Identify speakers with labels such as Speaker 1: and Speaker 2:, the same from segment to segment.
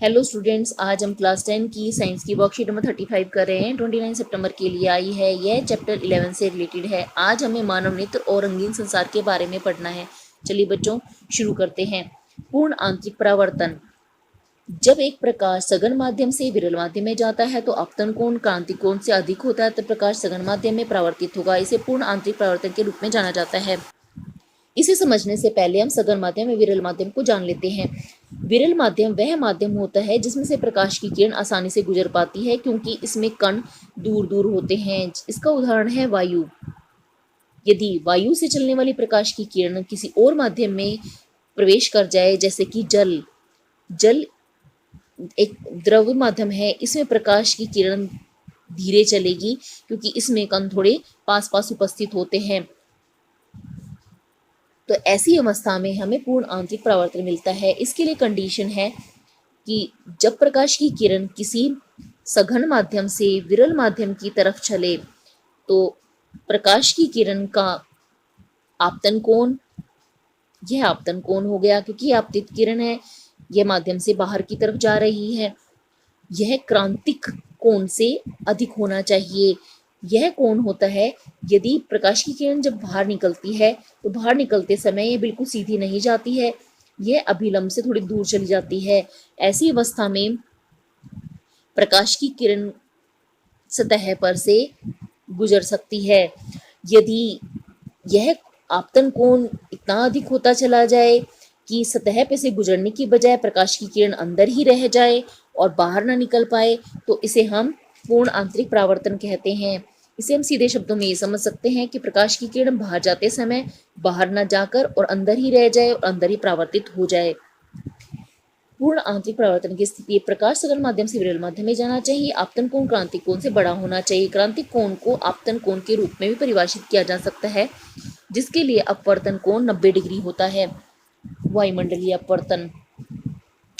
Speaker 1: Hello students, आज हम class 10 की साइंस की वर्कशीट नंबर 35 कर रहे हैं। 29 सितंबर के लिए आई है। यह चैप्टर 11 से रिलेटेड है। आज हमें मानव नेत्र और रंगीन संसार के बारे में पढ़ना है। चलिए बच्चों, शुरू करते हैं। पूर्ण आंतरिक परावर्तन। जब एक प्रकाश सघन माध्यम से विरल माध्यम में जाता है तो आपतन कोण क्रांतिक कोण से अधिक होता है, तब प्रकाश सघन माध्यम में परावर्तित होगा। इसे पूर्ण आंतरिक परावर्तन के रूप में जाना जाता है। इसे समझने से पहले हम सघन माध्यम या विरल माध्यम को जान लेते हैं। विरल माध्यम वह माध्यम होता है जिसमें से प्रकाश की किरण आसानी से गुजर पाती है, क्योंकि इसमें कण दूर दूर होते हैं। इसका उदाहरण है वायु। यदि वायु से चलने वाली प्रकाश की किरण किसी और माध्यम में प्रवेश कर जाए, जैसे कि जल जल एक द्रव माध्यम है, इसमें प्रकाश की किरण धीरे चलेगी, क्योंकि इसमें कण थोड़े पास पास उपस्थित होते हैं। तो ऐसी अवस्था में हमें पूर्ण आंतरिक परावर्तन मिलता है। इसके लिए कंडीशन है कि जब प्रकाश की किरण किसी सघन माध्यम से विरल माध्यम की तरफ चले तो प्रकाश की किरण का आपतन कोण, यह आपतन कोण हो गया, क्योंकि आपतित किरण है, यह माध्यम से बाहर की तरफ जा रही है। यह क्रांतिक कोण से अधिक होना चाहिए। यह कोण होता है यदि प्रकाश की किरण जब बाहर निकलती है तो बाहर निकलते समय यह बिल्कुल सीधी नहीं जाती है, यह अभिलंब से थोड़ी दूर चली जाती है। ऐसी अवस्था में प्रकाश की किरण सतह पर से गुजर सकती है। यदि यह आपतन कोण इतना अधिक होता चला जाए कि सतह पे से गुजरने की बजाय प्रकाश की किरण अंदर ही रह जाए और बाहर ना निकल पाए, तो इसे हम पूर्ण आंतरिक परावर्तन कहते हैं। इसे हम सीधे शब्दों में ये समझ सकते हैं कि प्रकाश की किरण बाहर जाते समय बाहर ना जाकर और अंदर ही रह जाए और अंदर ही परावर्तित हो जाए। पूर्ण आंतरिक परावर्तन की स्थिति, प्रकाश सघन माध्यम से विरल माध्यम में जाना चाहिए। आपतन कोण क्रांतिक कोण से बड़ा होना चाहिए। क्रांतिक कोण को आपतन कोण के रूप में भी परिभाषित किया जा सकता है, जिसके लिए अपवर्तन कोण 90 डिग्री होता है। वायुमंडलीय अपवर्तन।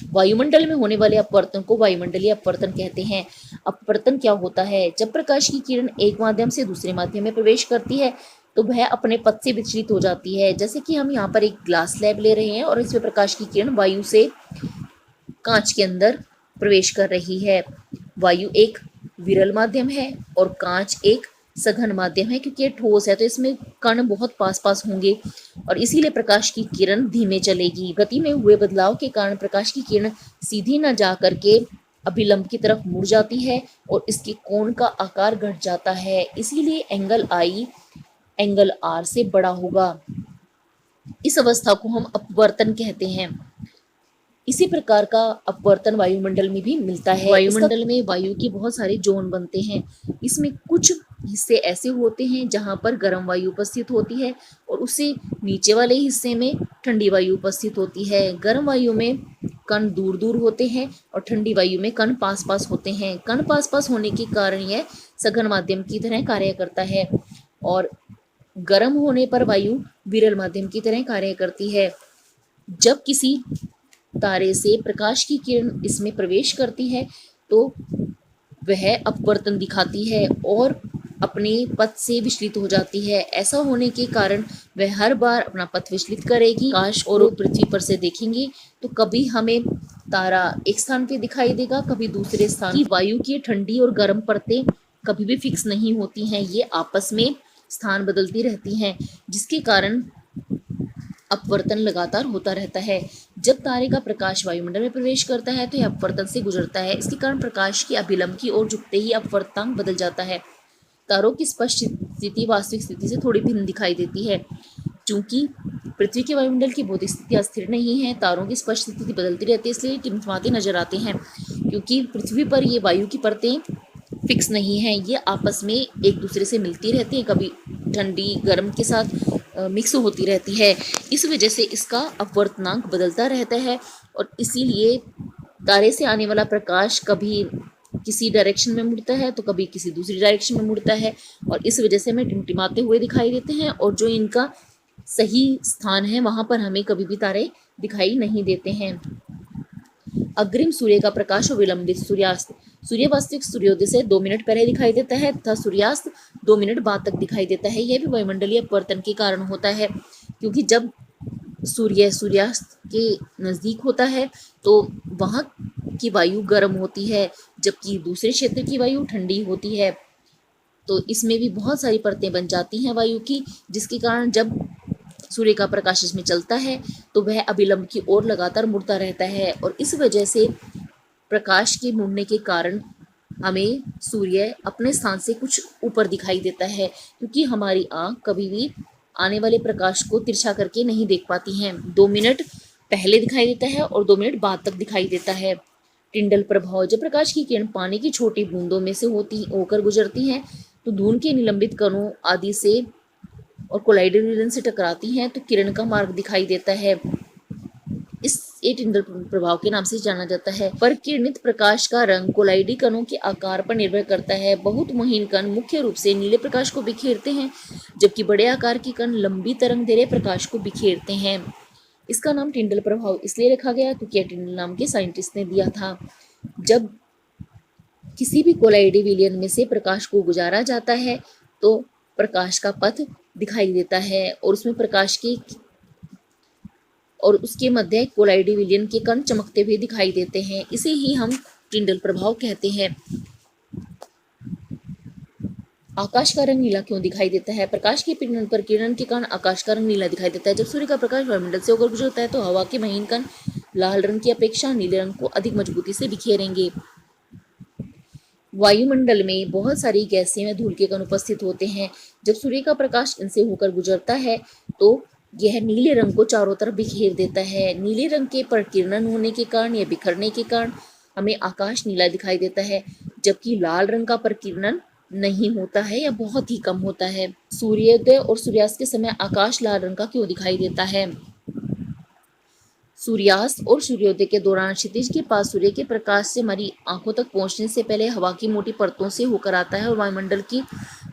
Speaker 1: वायुमंडल में होने वाले अपवर्तन को वायुमंडलीय अपवर्तन कहते हैं। अपवर्तन क्या होता है? जब प्रकाश की किरण एक माध्यम से दूसरे माध्यम में प्रवेश करती है तो वह अपने पथ से विचलित हो जाती है। जैसे कि हम यहाँ पर एक ग्लास स्लैब ले रहे हैं और इसमें प्रकाश की किरण वायु से कांच के अंदर प्रवेश कर रही है। वायु एक विरल माध्यम है और कांच एक सघन माध्यम है, क्योंकि ये ठोस है तो इसमें कण बहुत पास पास होंगे और इसीलिए प्रकाश की किरण धीमे चलेगी। गति में हुए बदलाव के कारण प्रकाश की किरण सीधी न जा करके अभिलंब की तरफ मुड़ जाती है और इसके कोण का आकार घट जाता है। इसीलिए एंगल आई एंगल आर से बड़ा होगा। इस अवस्था को हम अपवर्तन कहते हैं। इसी प्रकार का अपवर्तन वायुमंडल में भी मिलता है। वायुमंडल में वायु की बहुत सारे जोन बनते हैं। इसमें कुछ हिस्से ऐसे होते हैं जहां पर गर्म वायु उपस्थित होती है और उससे नीचे वाले हिस्से में ठंडी वायु उपस्थित होती है। गर्म वायु में कण दूर दूर होते हैं और ठंडी वायु में कण पास पास होते हैं। कण पास पास होने के कारण यह सघन माध्यम की तरह कार्य करता है और गर्म होने पर वायु विरल माध्यम की तरह कार्य करती है। जब किसी तारे से प्रकाश की किरण इसमें प्रवेश करती है तो वह अपवर्तन दिखाती है और अपने पथ से विचलित हो जाती है। ऐसा होने के कारण वह हर बार अपना पथ विचलित करेगी। आकाश और पृथ्वी पर से देखेंगे तो कभी हमें तारा एक स्थान पे दिखाई देगा, कभी दूसरे स्थान की। वायु की ठंडी और गर्म परतें कभी भी फिक्स नहीं होती हैं, ये आपस में स्थान बदलती रहती हैं, जिसके कारण अपवर्तन लगातार होता रहता है। जब तारे का प्रकाश वायुमंडल में प्रवेश करता है तो यह अपवर्तन से गुजरता है। इसके कारण प्रकाश की अभिलंब की ओर झुकते ही अपवर्तनांक बदल जाता है। तारों की स्पष्ट स्थिति वास्तविक स्थिति से थोड़ी भिन्न दिखाई देती है। चूंकि पृथ्वी के वायुमंडल की भौतिक स्थिति अस्थिर नहीं है, तारों की स्पष्ट स्थिति बदलती रहती है, इसलिए टिमटिमाते नजर आते हैं। क्योंकि पृथ्वी पर ये वायु की परतें फिक्स नहीं है, ये आपस में एक दूसरे से मिलती रहती है, कभी ठंडी गर्म के साथ मिक्स होती रहती है। इस वजह से इसका अपवर्तनांक बदलता रहता है और इसीलिए तारे से आने वाला प्रकाश कभी किसी डायरेक्शन में मुड़ता है तो कभी किसी दूसरी डायरेक्शन में मुड़ता है और इस वजह से हमें टिमटिमाते हुए दिखाई देते हैं और जो इनका सही स्थान है वहां पर हमें कभी भी तारे दिखाई नहीं देते हैं। अग्रिम सूर्य का प्रकाश और विलंबित सूर्यास्त। सूर्य वास्तविक सूर्योदय से 2 मिनट पहले दिखाई देता है तथा सूर्यास्त 2 मिनट बाद तक दिखाई देता है। यह भी वायुमंडलीय अपवर्तन के कारण होता है, क्योंकि जब सूर्य सूर्यास्त के नजदीक होता है तो वहां की वायु गर्म होती है जबकि दूसरे क्षेत्र की वायु ठंडी होती है। तो इसमें भी बहुत सारी परतें बन जाती हैं वायु की, जिसके कारण जब सूर्य का प्रकाश इसमें चलता है तो वह अभिलंब की ओर लगातार मुड़ता रहता है, और इस वजह से प्रकाश के मुड़ने के कारण हमें सूर्य अपने स्थान से कुछ ऊपर दिखाई देता है, क्योंकि हमारी आंख कभी भी आने वाले प्रकाश को तिरछा करके नहीं देख पाती हैं। 2 मिनट पहले दिखाई देता है और 2 मिनट बाद तक दिखाई देता है। टिंडल प्रभाव, जब प्रकाश की किरण पानी की छोटी बूंदों में से होकर गुजरती हैं तो धूल के निलंबित कणों आदि से और कोलाइडल विलन से टकराती हैं तो किरण का मार्ग दिखाई देता है। ये टिंडल प्रभाव के नाम से जाना जाता है। परिकिरणित प्रकाश का रंग कोलाइडी कणों के आकार पर निर्भर करता है। बहुत महीन कण मुख्य रूप से नीले प्रकाश को बिखेरते हैं, जबकि बड़े आकार के कण लंबी तरंगदैर्घ्य प्रकाश को बिखेरते हैं। इसका नाम टिंडल प्रभाव इसलिए रखा गया क्योंकि टिंडल नाम के साइंटिस्ट ने दिया था। जब किसी भी कोलाइडी विलयन में से प्रकाश को गुजारा जाता है तो प्रकाश का पथ दिखाई देता है और उसके मध्य कोलाइडी विलयन के कण चमकते हुए दिखाई देते हैं। इसे ही हम टिंडल प्रभाव कहते हैं। आकाश का रंग नीला क्यों दिखाई देता है? प्रकाश के प्रकीर्णन के कारण आकाश का रंग नीला दिखाई देता है। जब सूर्य का प्रकाश वायुमंडल से होकर गुजरता है तो हवा के महीन कण लाल रंग की अपेक्षा नीले रंग को अधिक मजबूती से बिखेरेंगे। वायुमंडल में बहुत सारी गैसें व धूल के कण उपस्थित होते हैं। जब सूर्य का प्रकाश इनसे होकर गुजरता है तो यह नीले रंग को चारों तरफ बिखेर देता है। नीले रंग के प्रकीर्णन होने के कारण या बिखरने के कारण हमें आकाश नीला दिखाई देता है, जबकि लाल रंग का प्रकीर्णन नहीं होता है या बहुत ही कम होता है। सूर्योदय और सूर्यास्त के समय आकाश लाल रंग का क्यों दिखाई देता है? सूर्यास्त और सूर्योदय के दौरान क्षितिज के पास सूर्य के प्रकाश से हमारी आंखों तक पहुंचने से पहले हवा की मोटी परतों से होकर आता है और वायुमंडल की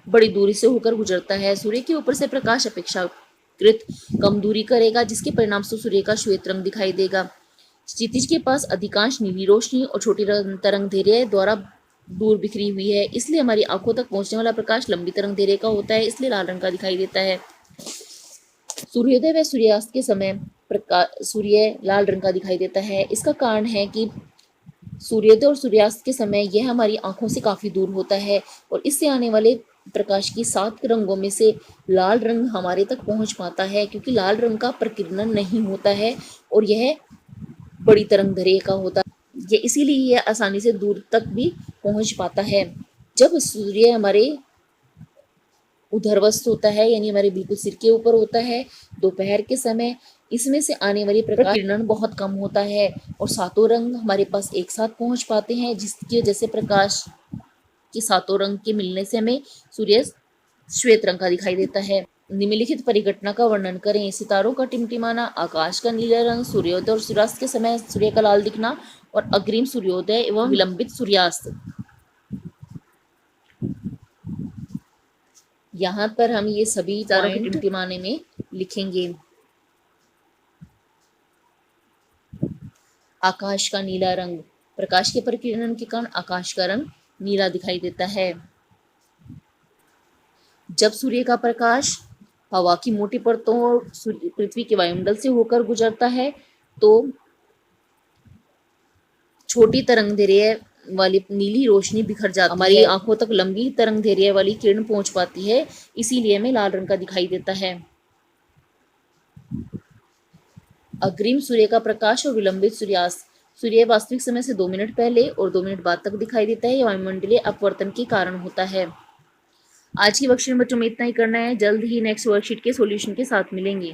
Speaker 1: बड़ी दूरी से होकर गुजरता है। सूर्य के ऊपर से प्रकाश अपेक्षाकृत कम दूरी करेगा, जिसके परिणाम से सूर्य का श्वेत रंग दिखाई देगा। क्षितिज के पास अधिकांश नीली रोशनी और छोटी तरंगदैर्घ्य द्वारा दूर बिखरी हुई है, इसलिए हमारी आंखों तक पहुंचने वाला प्रकाश लंबी तरंगदैर्घ्य का होता है, इसलिए लाल रंग का दिखाई देता है। सूर्योदय व सूर्यास्त के समय सूर्य लाल रंग का दिखाई देता है। इसका कारण है कि सूर्योदय और सूर्यास्त के समय यह हमारी आंखों से काफी दूर होता है और इससे आने वाले प्रकाश की 7 रंगों में से लाल रंग हमारे तक पहुंच पाता है, क्योंकि लाल रंग का प्रकीर्णन नहीं होता है और यह बड़ी तरंगदैर्घ्य का होता है। ये इसीलिए यह आसानी से दूर तक भी पहुंच पाता है। जब सूर्य हमारे उधरवस्त होता है, यानी हमारे बिल्कुल सिर के ऊपर होता है, दोपहर के समय इसमें से आने वाली प्रकीर्णन बहुत कम होता है और 7 रंग हमारे पास एक साथ पहुंच पाते हैं, जिसकी वजह से प्रकाश के 7 रंग के मिलने से हमें सूर्य श्वेत रंग का दिखाई देता है। निम्नलिखित परिघटना का वर्णन करें। सितारों का टिमटिमाना, आकाश का नीला रंग, सूर्योदय और सूर्यास्त के समय सूर्य का लाल दिखना और अग्रिम सूर्योदय एवं विलंबित सूर्यास्त। यहाँ पर हम ये सभी तारों के टिमटिमाने में लिखेंगे। आकाश का नीला रंग, प्रकाश के प्रकीर्णन के कारण आकाश का रंग नीला दिखाई देता है। जब सूर्य का प्रकाश हवा की मोटी परतों और पृथ्वी के वायुमंडल से होकर गुजरता है तो छोटी तरंगदैर्घ्य वाली नीली रोशनी बिखर जाती है, हमारी आंखों तक लंबी तरंगदैर्घ्य वाली किरण पहुंच पाती है, इसीलिए हमें लाल रंग का दिखाई देता है। अग्रिम सूर्य का प्रकाश और विलंबित सूर्यास्त। सूर्य वास्तविक समय से 2 मिनट पहले और 2 मिनट बाद तक दिखाई देता है। यह वायुमंडलीय अपवर्तन के कारण होता है। आज की वर्कशीट में बच्चों में इतना ही करना है। जल्द ही नेक्स्ट वर्कशीट के सॉल्यूशन के साथ मिलेंगे।